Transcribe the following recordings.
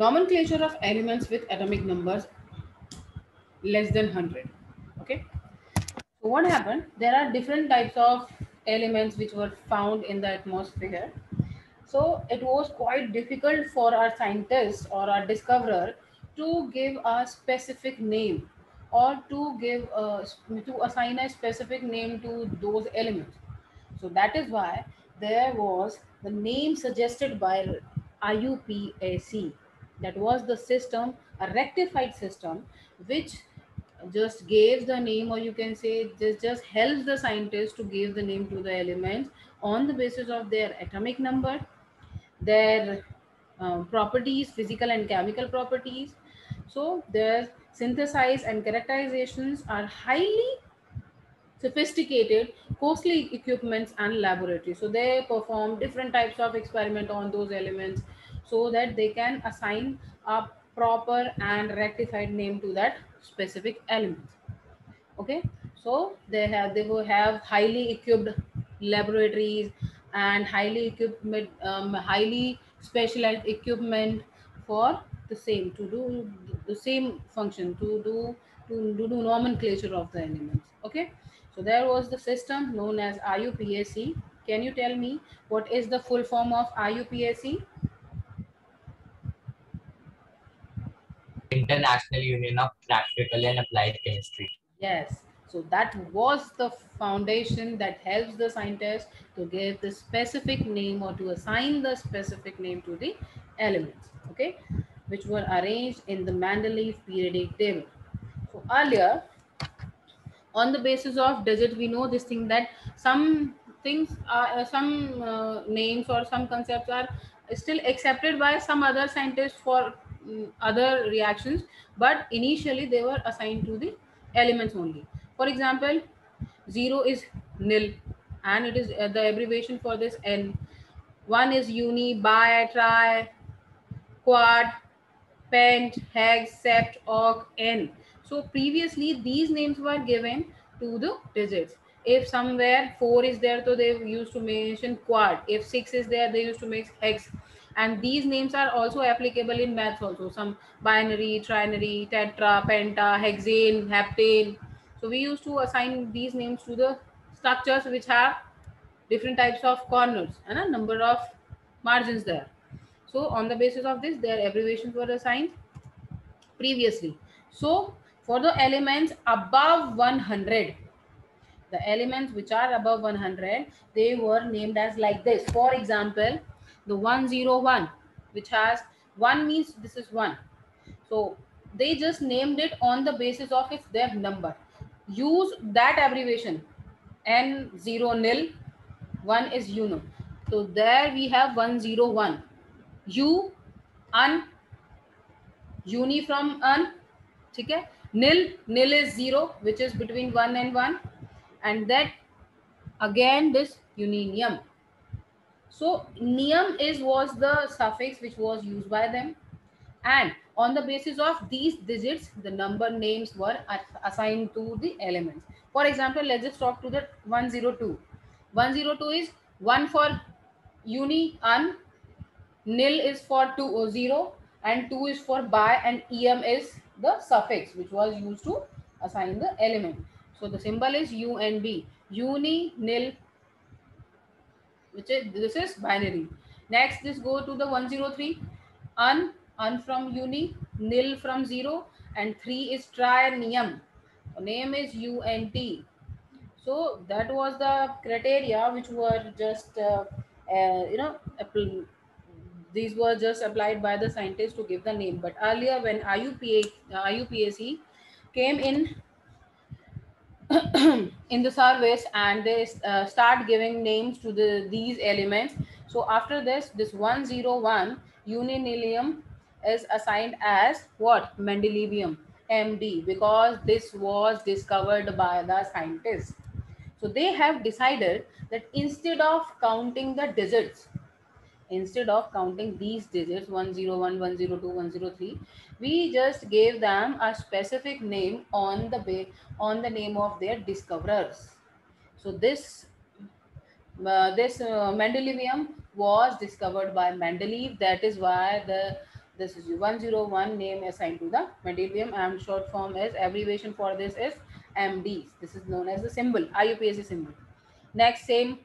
nomenclature of elements with atomic numbers less than 100. Okay, so what happened, there are different types of elements which were found in the atmosphere. So it was quite difficult for our scientist or our discoverer to give a specific name, or to give to assign a specific name to those elements. So that is why there was the name suggested by IUPAC. That was the system, a rectified system, which just gives the name, or you can say just helps the scientist to give the name to the elements on the basis of their atomic number, their properties, physical and chemical properties. So their synthesize and characterizations are highly sophisticated, costly equipments and laboratories. So they perform different types of experiment on those elements so that they can assign a proper and rectified name to that specific element. Okay, so they will have highly equipped laboratories and highly equipped highly specialized equipment for the same, to do the same function, to do nomenclature of the elements. Okay, so there was the system known as IUPAC. Can you tell me what is the full form of IUPAC? International Union of Practical and Applied Chemistry. Yes. So that was the foundation that helps the scientist to give the specific name, or to assign the specific name to the elements, okay, which were arranged in the Mendeleev periodic table. So earlier, on the basis of digits, we know this thing that some things are some names or some concepts are still accepted by some other scientists for other reactions, but initially they were assigned to the elements only. For example, 0 is nil, and it is the abbreviation for this n. 1 is uni, bi, tri, quad, pent, hex, sept, oct, n. So previously these names were given to the digits. If somewhere 4 is there, so they used to mention quad. If 6 is there, they used to make hex. And these names are also applicable in maths also. Some binary, trinary, tetra, penta, hexane, heptane. So we used to assign these names to the structures which have different types of corners and a number of margins there. So on the basis of this, their abbreviations were assigned previously. So for the elements above 100, the elements which are above 100, they were named as like this. For example, the 101, which has 1 means this is 1. So they just named it on the basis of its their number. Use that abbreviation, N0 nil, 1 is uno. So there we have 101. U, un, uni from un, ठीक है. Nil is 0, which is between 1 and 1, and that again this uninium. So nium is was the suffix which was used by them, and on the basis of these digits the number names were assigned to the elements. For example, let's just talk to the 102. 102 is 1 for uni un, nil is for 2 or 0, and 2 is for bi, and em is the suffix which was used to assign the element. So the symbol is u and b. Uni, nil, which is this is binary. Next, this go to the 103. Un from uni, nil from 0, and 3 is trienium. Name is unt. So that was the criteria which were just these were just applied by the scientists to give the name. But earlier, when IUPAC came in in the surveys, and they start giving names to these elements. So after this 101 uninilium is assigned as what? Mendelevium, MD, because this was discovered by the scientists. So they have decided that instead of counting these digits 101, 102, 103, we just gave them a specific name on the name of their discoverers. So this Mendelevium was discovered by Mendeleev. That is why This is 101 name assigned to the metallium, and short form is abbreviation for this is MD. This is known as the symbol, IUPAC symbol. Next, same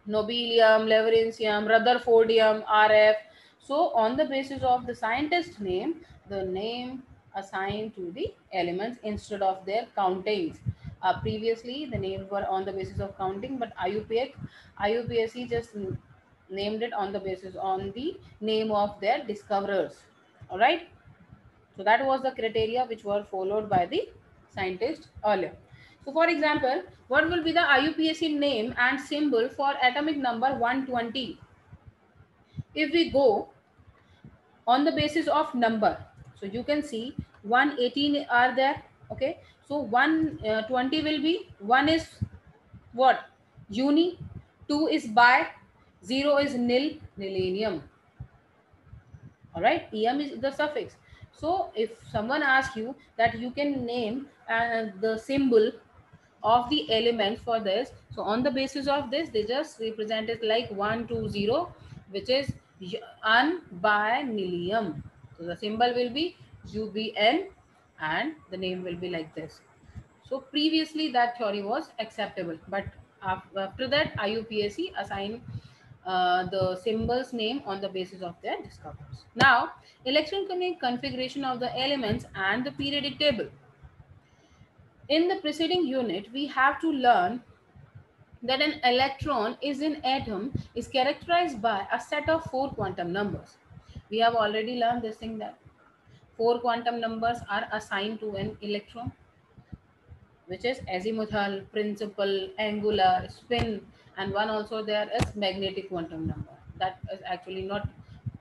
nobelium, lawrencium, rutherfordium, RF. So on the basis of the scientist name, the name assigned to the elements instead of their countings. Previously, the names were on the basis of counting, but IUPAC just named it on the basis on the name of their discoverers. All right. So that was the criteria which were followed by the scientists earlier. So for example, what will be the IUPAC name and symbol for atomic number 120? If we go on the basis of number, so you can see 118 are there. Okay. So 120 will be, 1 is what? Uni, 2 is bi, 0 is nil, nilenium. All right, em is the suffix. So if someone asks you that you can name the symbol of the elements for this, so on the basis of this they just represent it like 120, which is unbiennium. So the symbol will be UBN and the name will be like this. So previously that theory was acceptable, but after that IUPAC assigned the symbol's name on the basis of their discoveries. Now, electronic configuration of the elements and the periodic table. In the preceding unit, we have to learn that an electron is an atom is characterized by a set of 4 quantum numbers. We have already learned this thing that 4 quantum numbers are assigned to an electron, which is azimuthal, principal, angular, spin, and one also there is magnetic quantum number. That is actually not,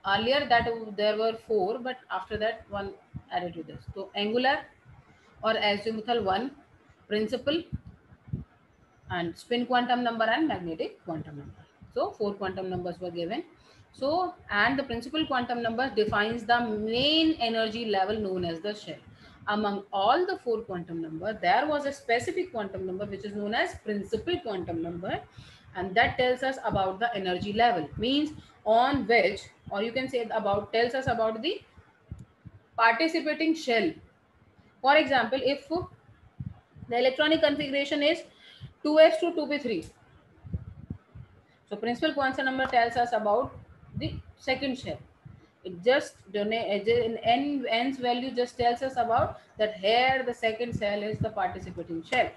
earlier that there were 4, but after that one added to this. So angular or azimuthal 1, principal, and spin quantum number and magnetic quantum number. So 4 quantum numbers were given. So, and the principal quantum number defines the main energy level known as the shell. Among all the 4 quantum number, there was a specific quantum number which is known as principal quantum number, and that tells us about the energy level, means on which, or you can say about, tells us about the participating shell. For example, if the electronic configuration is 2s to 2p3, so principal quantum number tells us about the second shell. It just in n's value just tells us about that here the second cell is the participating shell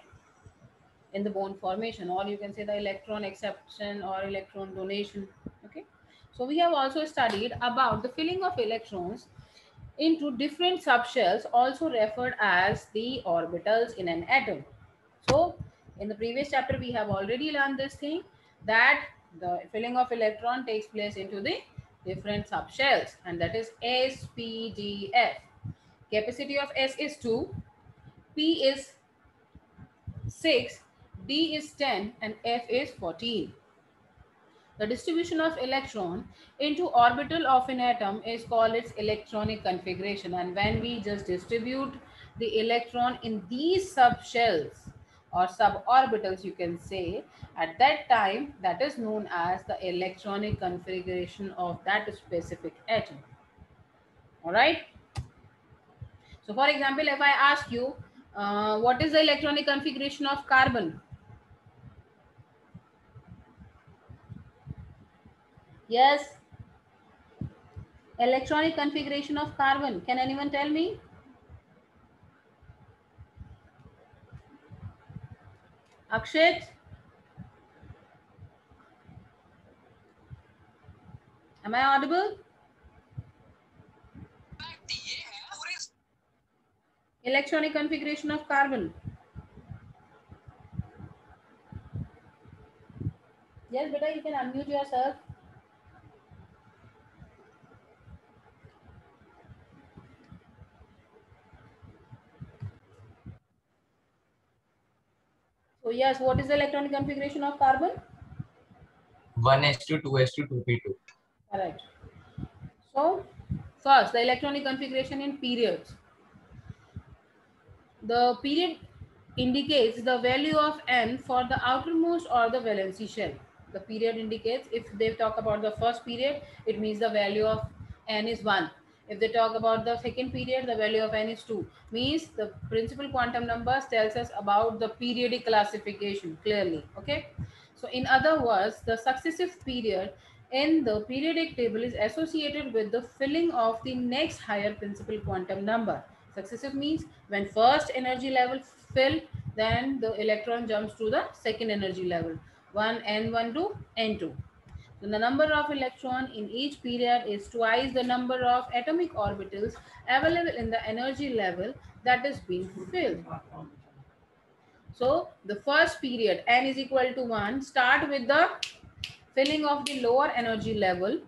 in the bond formation, or you can say the electron acceptance or electron donation. Okay. So we have also studied about the filling of electrons into different subshells, also referred as the orbitals in an atom. So in the previous chapter, we have already learned this thing, that the filling of electron takes place into the different subshells, and that is S, P, D, F. Capacity of S is 2, P is 6, D is 10, and F is 14. The distribution of electron into orbital of an atom is called its electronic configuration. And when we just distribute the electron in these subshells or suborbitals, you can say, at that time, that is known as the electronic configuration of that specific atom. All right. So for example, if I ask you, what is the electronic configuration of carbon? Yes. Electronic configuration of carbon. Can anyone tell me? Akshat? Am I audible? Electronic configuration of carbon. Yes, beta, you can unmute yourself. So yes, what is the electronic configuration of carbon? 1s to 2s to 2p2. Correct. So first, the electronic configuration in periods. The period indicates the value of n for the outermost or the valency shell. The period indicates, if they talk about the first period, it means the value of n is 1. If they talk about the second period, the value of n is 2. Means the principal quantum numbers tells us about the periodic classification clearly. Okay. So in other words, the successive period in the periodic table is associated with the filling of the next higher principal quantum number. Successive means when first energy level fill, then the electron jumps to the second energy level, 1 n1 to n2. So the number of electron in each period is twice the number of atomic orbitals available in the energy level that is being filled. So the first period n is equal to 1 start with the filling of the lower energy level.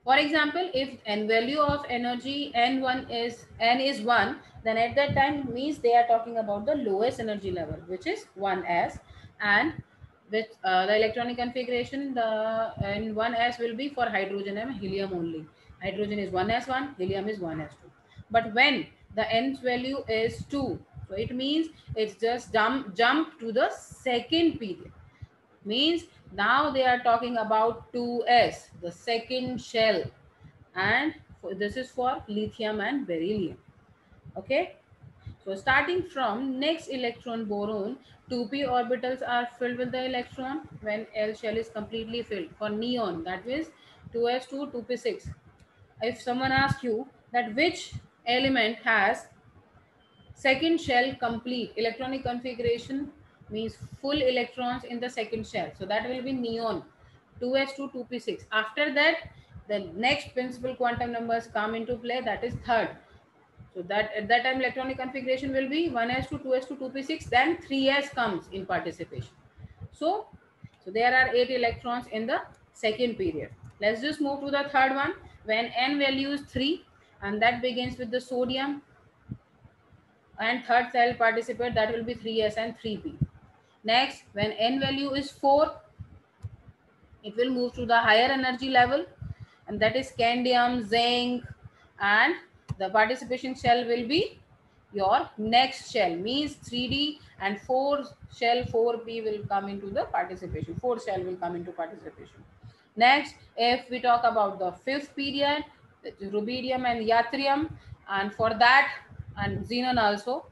For example, if n value of energy n is 1, then at that time means they are talking about the lowest energy level, which is 1s, and with the electronic configuration, the n 1s will be for hydrogen and helium only. Hydrogen is 1s1, helium is 1s2. But when the n value is 2, so it means it's just jump to the second period. Means now they are talking about 2s, the second shell, and this is for lithium and beryllium. Okay. So starting from next electron boron, 2p orbitals are filled with the electron when L shell is completely filled. For neon, that means 2s2 2p6. If someone asks you that which element has second shell complete electronic configuration, means full electrons in the second shell, so that will be neon, 2s2 2p6. After that, the next principal quantum numbers come into play, that is third. So that at that time electronic configuration will be 1s2 2s2 2p6, then 3s comes in participation. So there are 8 electrons in the second period. Let's just move to the third one. When n value is 3, and that begins with the sodium, and third cell participate, that will be 3s and 3p. Next, when n value is 4, it will move to the higher energy level, and that is scandium, zinc, and the participation shell will be your next shell, means 3d, and 4 shell 4p will come into the participation, 4 shell will come into participation. Next, if we talk about the fifth period, rubidium and yttrium, and for that, and xenon also.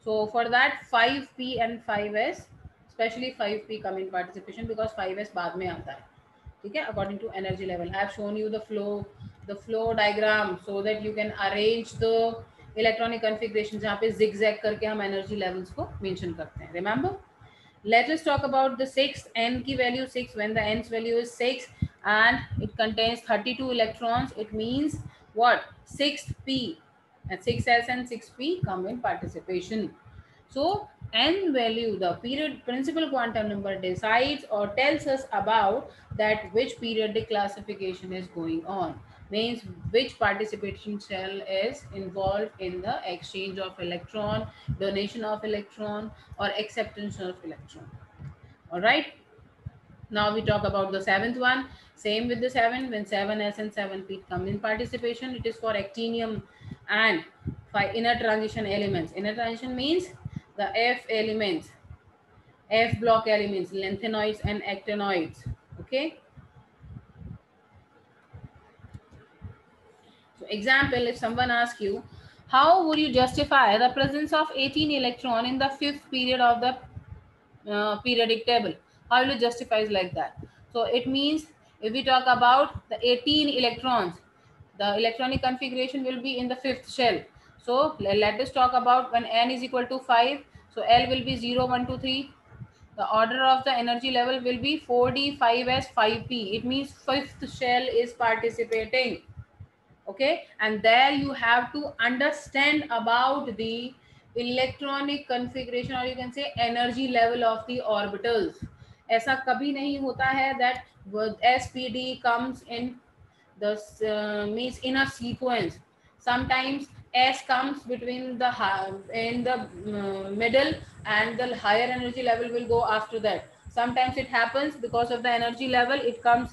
So for that 5p and 5s, especially 5p come in participation because 5s बाद में आता है. ठीक है, according to energy level. I have shown you the flow diagram so that you can arrange the electronic configuration जहाँ पे zigzag करके हम energy levels को mention करते हैं. Remember? Let us talk about the sixth, n की value 6. When the n's value is 6 and it contains 32 electrons, it means what? 6p, and 6s and 6p come in participation. So n value, the period principal quantum number, decides or tells us about that which periodic classification is going on. Means which participation shell is involved in the exchange of electron, donation of electron, or acceptance of electron. All right. Now we talk about the seventh one. Same with the 7. When 7s and 7p come in participation, it is for actinium and inner transition elements. Inner transition means the F elements, F block elements, lanthanoids and actinoids. Okay. So example, if someone asks you, how would you justify the presence of 18 electron in the fifth period of the periodic table? How will you justify it like that? So it means if we talk about the 18 electrons, the electronic configuration will be in the fifth shell. So let us talk about when n is equal to 5. So L will be 0, 1, 2, 3. The order of the energy level will be 4d, 5s, 5p. It means fifth shell is participating. Okay, and there you have to understand about the electronic configuration, or you can say energy level of the orbitals. ऐसा कभी नहीं होता है that SPD comes in the means in a sequence. Sometimes S comes between the in the middle, and the higher energy level will go after that. Sometimes it happens because of the energy level, it comes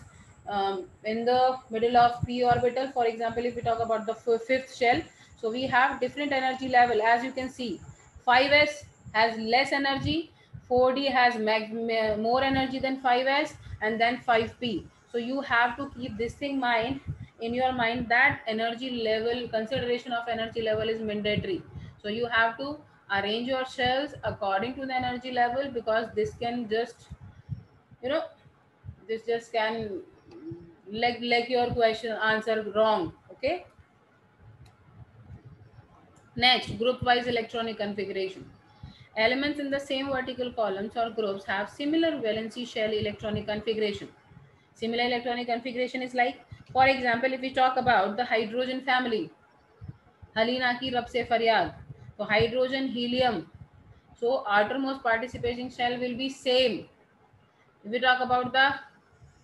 in the middle of p orbital. For example, if we talk about the fifth shell, so we have different energy level. As you can see, 5s has less energy, 4D has more energy than 5s and then 5p. So you have to keep this thing mind in your mind, that energy level, consideration of energy level is mandatory. So you have to arrange your shells according to the energy level, because this can just, you know, this just can like your question answer wrong. Okay. Next, group wise electronic configuration. Elements in the same vertical columns or groups have similar valency shell electronic configuration. Similar electronic configuration is like, for example, if we talk about the hydrogen family, Halina ki rab se faryad. So hydrogen, helium. So outermost participating shell will be same. If we talk about the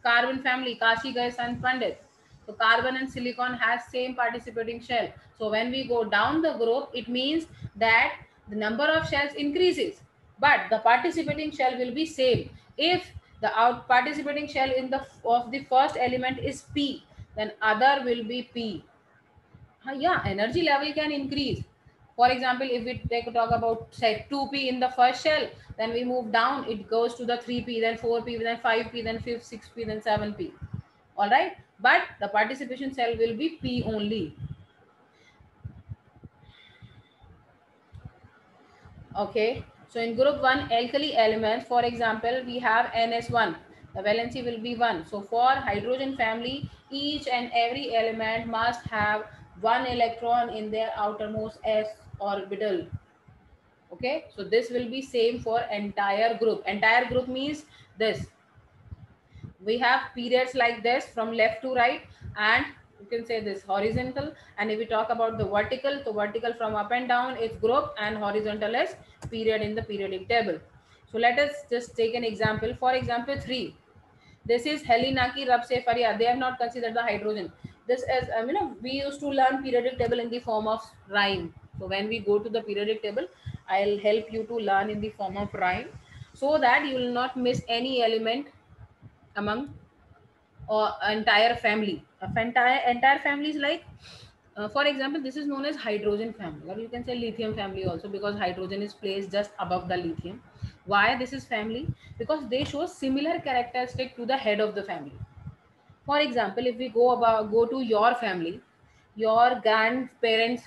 carbon family, Kashi Gai Sant Pandit. So carbon and silicon has same participating shell. So when we go down the group, it means that the number of shells increases, but the participating shell will be same. If the out participating shell in the of the first element is P, then other will be P. Yeah, energy level can increase. For example, if we talk about say 2p in the first shell, then we move down, it goes to the 3p, then 4p, then 5p, then 5th, 6p, then 7p. All right, but the participation cell will be p only. Okay, so in group 1 alkali elements, for example, we have ns1, the valency will be 1. So for hydrogen family, each and every element must have one electron in their outermost s orbital. Okay, so this will be same for entire group. Entire group means this, we have periods like this from left to right, and you can say this horizontal. And if we talk about the vertical, so vertical from up and down is group, and horizontal is period in the periodic table. So let us just take an example. For example 3, this is Helinaki Rabsefaria. They have not considered the hydrogen. This is, we used to learn periodic table in the form of rhyme. So when we go to the periodic table, I'll help you to learn in the form of rhyme, so that you will not miss any element among entire family. Entire family is like, for example, this is known as hydrogen family, or you can say lithium family also, because hydrogen is placed just above the lithium. Why this is family? Because they show similar characteristic to the head of the family. For example, if we go to your family, your grandparents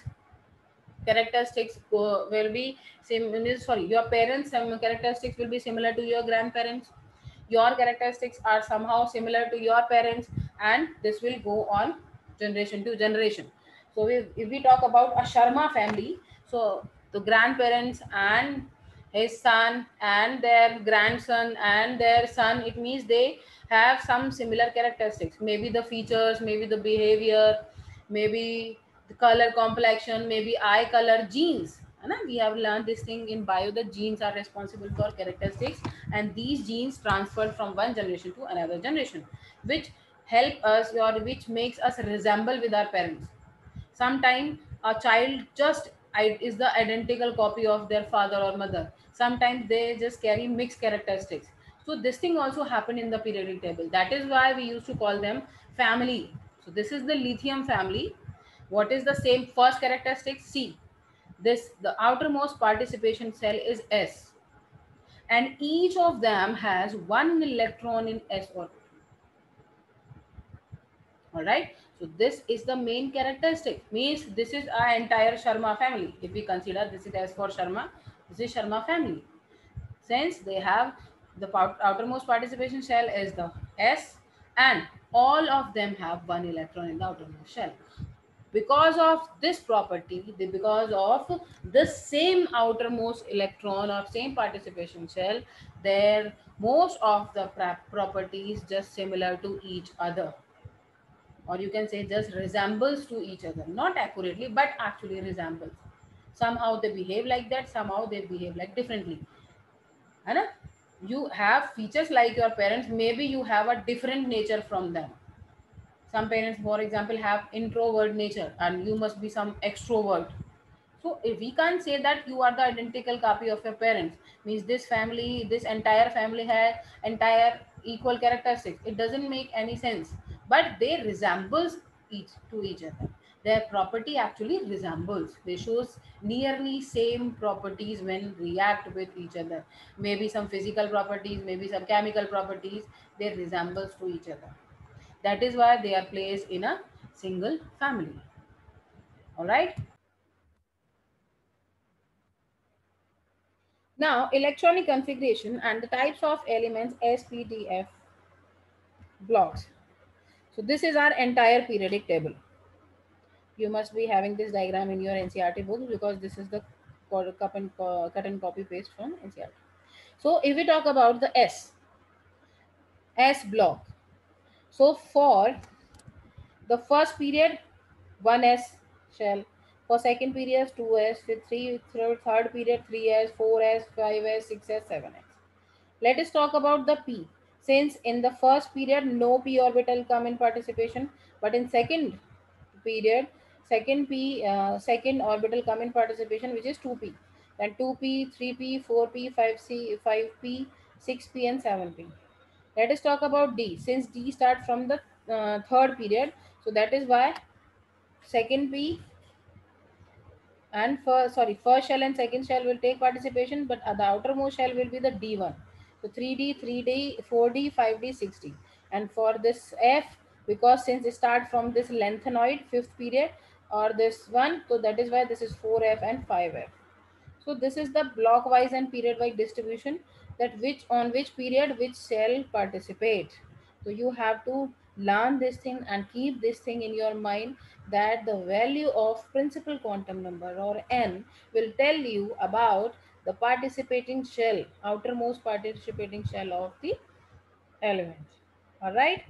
characteristics will be similar. Sorry, your parents some characteristics will be similar to your grandparents. Your characteristics are somehow similar to your parents, and this will go on generation to generation. So if we talk about a Sharma family, so the grandparents and his son and their grandson and their son, it means they have some similar characteristics, maybe the features, maybe the behavior, maybe the color complexion, maybe eye color, genes. We have learned this thing in bio, that genes are responsible for characteristics, and these genes transferred from one generation to another generation, which help us, or which makes us resemble with our parents. Sometimes a child just is the identical copy of their father or mother. Sometimes they just carry mixed characteristics. So this thing also happened in the periodic table. That is why we used to call them family. So this is the lithium family. What is the same first characteristic? C. This, the outermost participation cell is S, and each of them has one electron in S orbit. All right, so this is the main characteristic, means this is our entire Sharma family. If we consider this is as for Sharma, this is Sharma family. Since they have the outermost participation shell is the S, and all of them have one electron in the outermost shell. Because of this property, because of the same outermost electron or same participation shell, their most of the properties just similar to each other, or you can say just resembles to each other, not accurately but actually resembles. Somehow they behave like that, somehow they behave like differently. है ना? You have features like your parents, maybe you have a different nature from them. Some parents, for example, have introvert nature and you must be some extrovert. So if we can't say that you are the identical copy of your parents, means this family, this entire family has entire equal characteristics. It doesn't make any sense. But they resembles each to each other. their property actually resembles. They shows nearly same properties when react with each other. Maybe some physical properties, maybe some chemical properties, they resembles to each other. That is why they are placed in a single family. All right. Now, electronic configuration and the types of elements SPDF blocks. So this is our entire periodic table. You must be having this diagram in your NCRT books because this is the cut and copy paste from NCRT. So if we talk about the S block. So for the first period, 1s shell. For second period, 2s. With third period, 3s, 4s, 5s, 6s, 7s. Let us talk about the p. Since in the first period no p orbital come in participation, but in second period, second orbital come in participation, which is 2p. Then 2p, 3p, 4p, 5p, 6p, and 7p. Let us talk about D. Since D start from the third period, so that is why second P and first shell and second shell will take participation, but the outermost shell will be the D1. So 3D, 3D, 4D, 5D, 6D. And for this F, because since it start from this lengthenoid fifth period or this one, so that is why this is 4F and 5F. So this is the block wise and period wise distribution, that which on which period which cell participate. So you have to learn this thing and keep this thing in your mind, that the value of principal quantum number or n will tell you about the participating shell, outermost participating shell of the element. All right.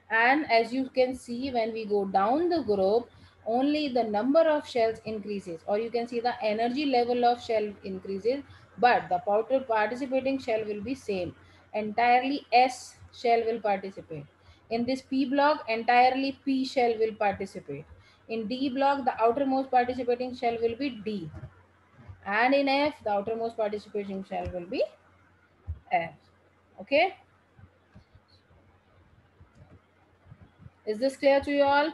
And as you can see, when we go down the group, only the number of shells increases, or you can see the energy level of shell increases, but the participating shell will be same. Entirely S shell will participate. In this P block, entirely P shell will participate. In D block, the outermost participating shell will be D. And in F, the outermost participating shell will be F. Okay. Is this clear to you all?